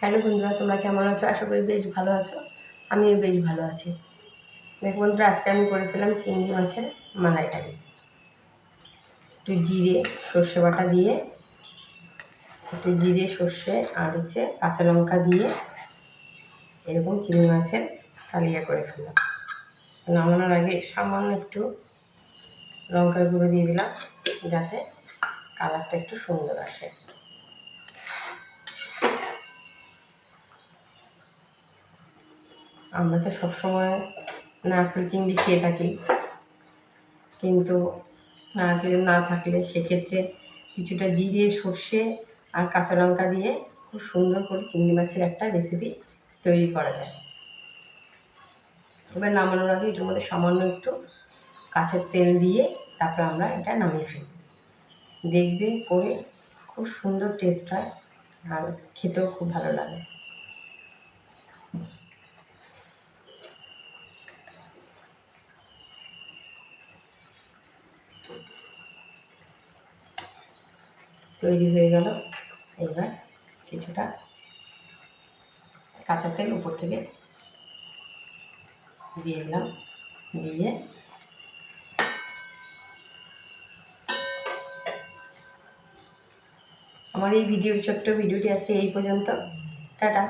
Hello বন্ধুরা, তোমরা কেমন আছো? আশা করি বেশ ভালো আছো। আমিও বেশ ভালো আছি। দেখো বন্ধুরা, আজকে আমি করে ফেললাম চিংড়ি মাছের মালাইকারি। একটু জিরে সর্ষে বাটা দিয়ে, একটু জিরে সর্ষে আর কাঁচা লঙ্কা দিয়ে এরকম চিংড়ি মাছের কালিয়া করে ফেললাম। নামানোর আগে সামান্য একটু লঙ্কার গুঁড়ো দিয়ে দিলাম, যাতে কালারটা একটু সুন্দর আসে। আমরা তো সবসময় নারকেল চিংড়ি খেয়ে থাকি, কিন্তু নারকেল না থাকলে সেক্ষেত্রে কিছুটা জিরে সর্ষে আর কাঁচা লঙ্কা দিয়ে খুব সুন্দর করে চিংড়ি মাছের একটা রেসিপি তৈরি করা যায়। এবার নামানোর আগে এটার মধ্যে সামান্য একটু কাঁচের তেল দিয়ে তারপর আমরা এটা নামিয়ে ফেলি। দেখবে করে খুব সুন্দর টেস্ট হয় আর খেতেও খুব ভালো লাগে। তৈরি হয়ে গেল। এবার কিছুটা কাঁচা তেল উপর থেকে দিয়ে দিলাম, দিয়ে আমার এই ছোট্ট ভিডিওটি আজকে এই পর্যন্ত। টাটা।